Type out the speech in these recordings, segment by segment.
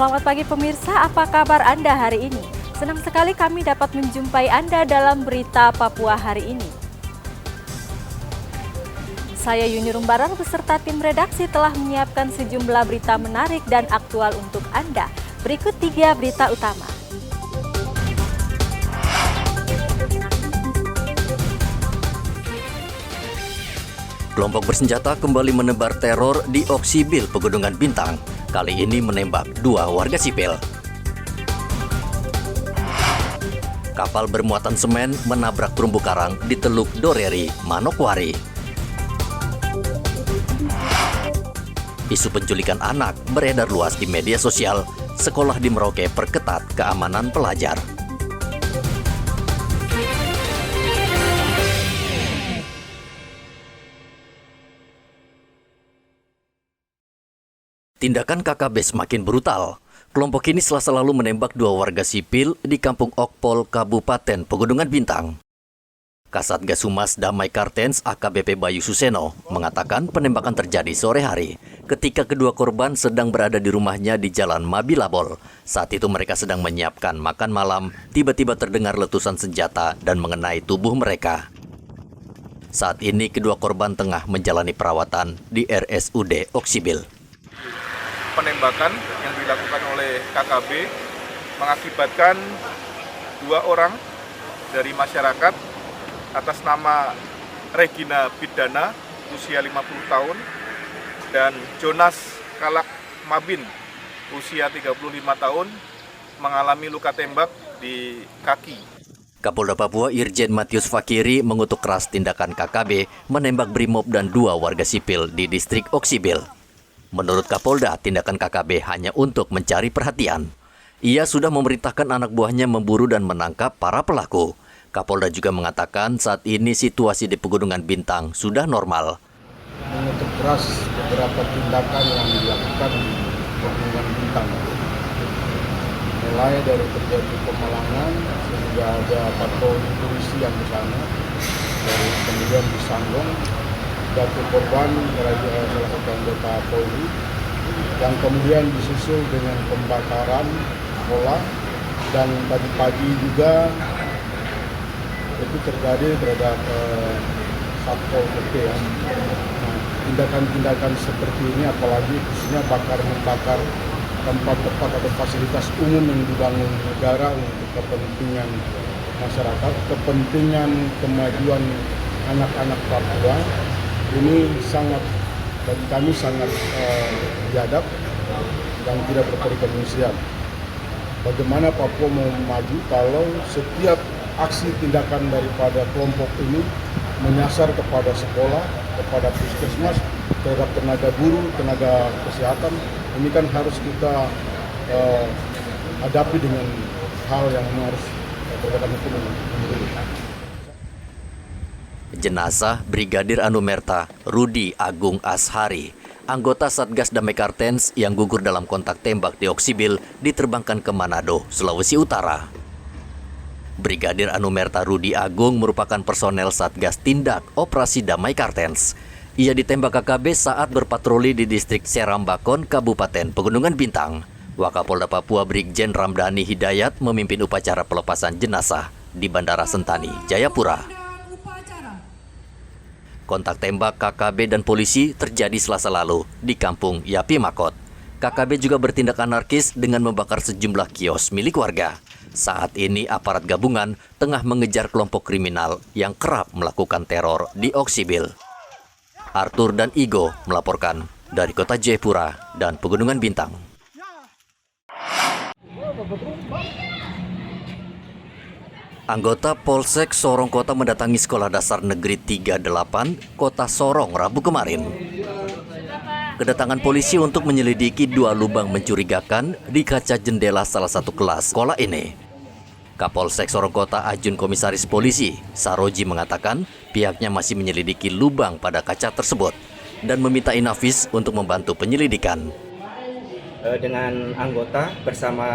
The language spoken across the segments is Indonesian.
Selamat pagi pemirsa, apa kabar Anda hari ini? Senang sekali kami dapat menjumpai Anda dalam berita Papua hari ini. Saya Yuni Rumbaran beserta tim redaksi telah menyiapkan sejumlah berita menarik dan aktual untuk Anda. Berikut 3 berita utama. Kelompok bersenjata kembali menebar teror di Oksibil, Pegunungan Bintang. Kali ini menembak 2 warga sipil. Kapal bermuatan semen menabrak terumbu karang di Teluk Doreri, Manokwari. Isu penculikan anak beredar luas di media sosial. Sekolah di Merauke perketat keamanan pelajar. Tindakan KKB semakin brutal. Kelompok ini Selasa lalu menembak 2 warga sipil di Kampung Okpol, Kabupaten Pegunungan Bintang. Kasatgas Humas Damai Kartens AKBP Bayu Suseno mengatakan penembakan terjadi sore hari ketika kedua korban sedang berada di rumahnya di Jalan Mabilabol. Saat itu mereka sedang menyiapkan makan malam, tiba-tiba terdengar letusan senjata dan mengenai tubuh mereka. Saat ini kedua korban tengah menjalani perawatan di RSUD Oksibil. Penembakan yang dilakukan oleh KKB mengakibatkan 2 orang dari masyarakat atas nama Regina Bidana, usia 50 tahun, dan Jonas Kalak Mabin, usia 35 tahun, mengalami luka tembak di kaki. Kapolda Papua Irjen Matius Fakiri mengutuk keras tindakan KKB menembak Brimob dan 2 warga sipil di distrik Oksibil. Menurut Kapolda, tindakan KKB hanya untuk mencari perhatian. Ia sudah memerintahkan anak buahnya memburu dan menangkap para pelaku. Kapolda juga mengatakan saat ini situasi di Pegunungan Bintang sudah normal. Mengutuk keras beberapa tindakan yang dilakukan di Pegunungan Bintang. Mulai dari terjadi pemalangan, sehingga ada patroli polisi yang di sana, kemudian di Sanggong, jatuh korban salah satu anggota Polri, yang kemudian disusul dengan pembakaran sekolah, dan tadi pagi juga itu terjadi terhadap Satpol PP ya. Nah, tindakan-tindakan seperti ini, apalagi khususnya membakar tempat-tempat atau fasilitas umum yang dibangun negara untuk kepentingan masyarakat, kepentingan kemajuan anak-anak Papua, ini bagi kami sangat biadab dan tidak berkemanusiaan. Bagaimana Papua mau maju kalau setiap aksi tindakan daripada kelompok ini menyasar kepada sekolah, kepada puskesmas, terhadap tenaga guru, tenaga kesehatan. Ini kan harus kita hadapi dengan hal yang harus berkaitan hukum. Jenazah Brigadir Anumerta Rudi Agung Ashari, anggota Satgas Damai Kartens yang gugur dalam kontak tembak di Oksibil, diterbangkan ke Manado, Sulawesi Utara. Brigadir Anumerta Rudi Agung merupakan personel Satgas Tindak Operasi Damai Kartens. Ia ditembak KKB saat berpatroli di distrik Serambakon, Kabupaten Pegunungan Bintang. Wakapolda Papua Brigjen Ramdhani Hidayat memimpin upacara pelepasan jenazah di Bandara Sentani, Jayapura. Kontak tembak KKB dan polisi terjadi Selasa lalu di Kampung Yapi Makot. KKB juga bertindak anarkis dengan membakar sejumlah kios milik warga. Saat ini aparat gabungan tengah mengejar kelompok kriminal yang kerap melakukan teror di Oksibil. Arthur dan Igo melaporkan dari Kota Jayapura dan Pegunungan Bintang. Anggota Polsek Sorong Kota mendatangi Sekolah Dasar Negeri 38 Kota Sorong Rabu kemarin. Kedatangan polisi untuk menyelidiki 2 lubang mencurigakan di kaca jendela salah satu kelas sekolah ini. Kapolsek Sorong Kota Ajun Komisaris Polisi Saroji mengatakan pihaknya masih menyelidiki lubang pada kaca tersebut dan meminta Inafis untuk membantu penyelidikan. Dengan anggota bersama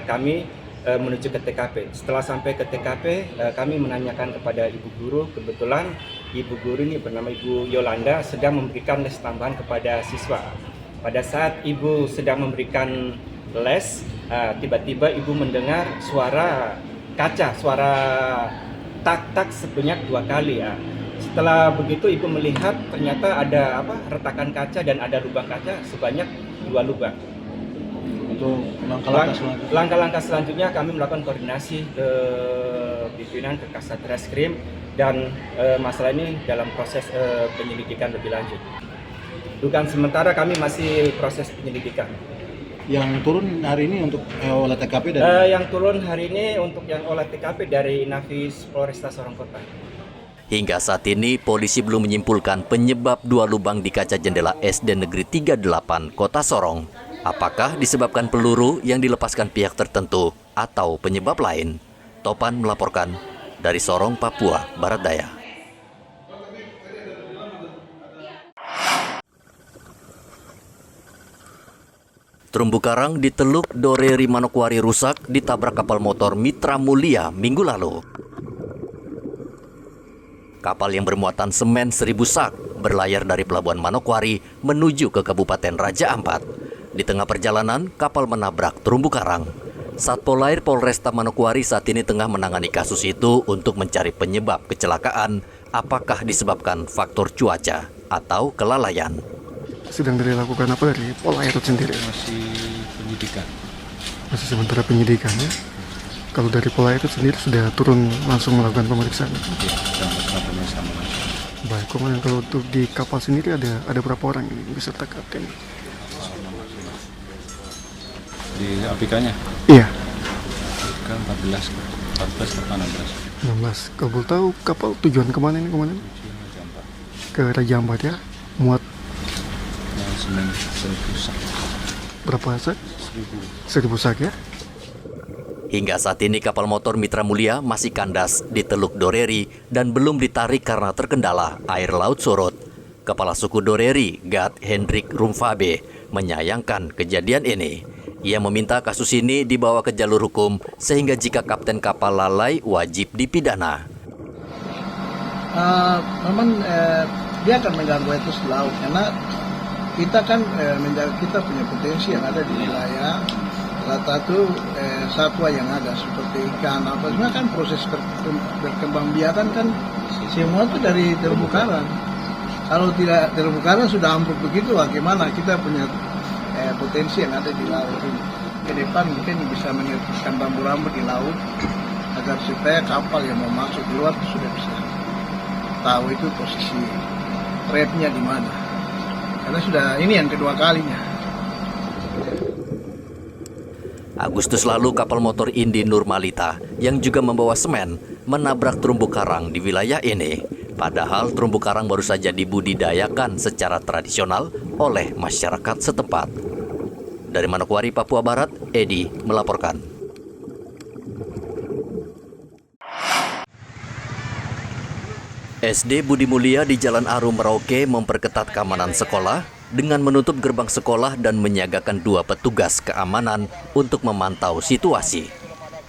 kami menuju ke TKP. Setelah sampai ke TKP, kami menanyakan kepada ibu guru. Kebetulan ibu guru ini bernama Ibu Yolanda sedang memberikan les tambahan kepada siswa. Pada saat ibu sedang memberikan les, tiba-tiba ibu mendengar suara kaca, suara tak-tak sebanyak 2 kali ya. Setelah begitu ibu melihat ternyata ada retakan kaca dan ada lubang kaca sebanyak 2 lubang. Untuk langkah-langkah selanjutnya kami melakukan koordinasi ke pimpinan ke Kasat Reskrim dan masalah ini dalam proses penyelidikan lebih lanjut. Dugaan sementara kami masih proses penyelidikan. yang turun hari ini untuk olah TKP dari Yang turun hari ini untuk yang olah TKP dari Inafis Polresta Sorong Kota. Hingga saat ini, polisi belum menyimpulkan penyebab 2 lubang di kaca jendela SD Negeri 38 Kota Sorong. Apakah disebabkan peluru yang dilepaskan pihak tertentu atau penyebab lain? Topan melaporkan dari Sorong, Papua Barat Daya. Terumbu karang di Teluk Doreri Manokwari rusak ditabrak kapal motor Mitra Mulia Minggu lalu. Kapal yang bermuatan semen 1000 sak berlayar dari Pelabuhan Manokwari menuju ke Kabupaten Raja Ampat. Di tengah perjalanan, kapal menabrak terumbu karang. Satpol Air Polresta Manokwari saat ini tengah menangani kasus itu untuk mencari penyebab kecelakaan, apakah disebabkan faktor cuaca atau kelalaian. Sedang dilakukan apa dari Polres itu sendiri? Masih penyidikan. Masih sementara penyidikan ya. Kalau dari Polres itu sendiri sudah turun langsung melakukan pemeriksaan. Oke, sedang melakukan pemeriksaan langsung. Baik, kemudian kalau untuk di kapal sendiri ada berapa orang ini beserta kapten? Di APK-nya? Iya, APK 14 atau 16. 16. Kalau boleh tahu kapal tujuan kemana ini kemana? Ke Raja Ampat ya. Muat Yang semen 1000 sak. berapa sak? 1000 sak ya. Hingga saat ini kapal motor Mitra Mulia masih kandas di Teluk Doreri dan belum ditarik karena terkendala air laut surut. Kepala suku Doreri, Gad Hendrik Rumfabe, menyayangkan kejadian ini. Ia meminta kasus ini dibawa ke jalur hukum sehingga jika kapten kapal lalai wajib dipidana. Memang dia akan mengganggu etos laut karena kita kan menjaga kita punya potensi yang ada di wilayah. Salah satu satwa yang ada seperti ikan apa semua kan proses berkembangbiakan kan semua itu dari terumbu karang. Kalau tidak terumbu karang sudah ambruk begitu, bagaimana kita punya potensi yang ada di laut ini. Ke depan mungkin bisa menertibkan rambu-rambu di laut agar supaya kapal yang mau masuk keluar itu sudah bisa tahu itu posisi trapnya di mana. Karena sudah ini yang kedua kalinya. Agustus lalu kapal motor Indi Nurmalita yang juga membawa semen menabrak terumbu karang di wilayah ini. Padahal terumbu karang baru saja dibudidayakan secara tradisional oleh masyarakat setempat. Dari Manokwari, Papua Barat, Edi melaporkan. SD Budi Mulia di Jalan Arum, Merauke memperketat keamanan sekolah dengan menutup gerbang sekolah dan menyiagakan 2 petugas keamanan untuk memantau situasi.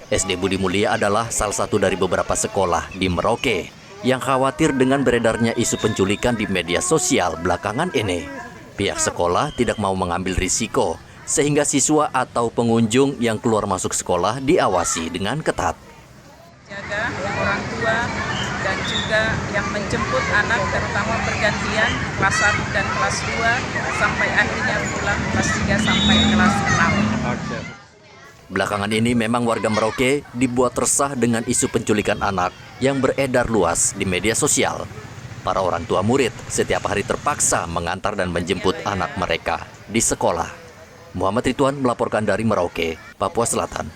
SD Budi Mulia adalah salah satu dari beberapa sekolah di Merauke yang khawatir dengan beredarnya isu penculikan di media sosial belakangan ini. Pihak sekolah tidak mau mengambil risiko, sehingga siswa atau pengunjung yang keluar masuk sekolah diawasi dengan ketat. Jaga orang tua dan juga yang menjemput anak terutama pergantian kelas 1 dan kelas 2 sampai akhirnya pulang kelas 3 sampai kelas 6. Belakangan ini memang warga Merauke dibuat resah dengan isu penculikan anak yang beredar luas di media sosial. Para orang tua murid setiap hari terpaksa mengantar dan menjemput anak mereka di sekolah. Muhammad Ridwan melaporkan dari Merauke, Papua Selatan.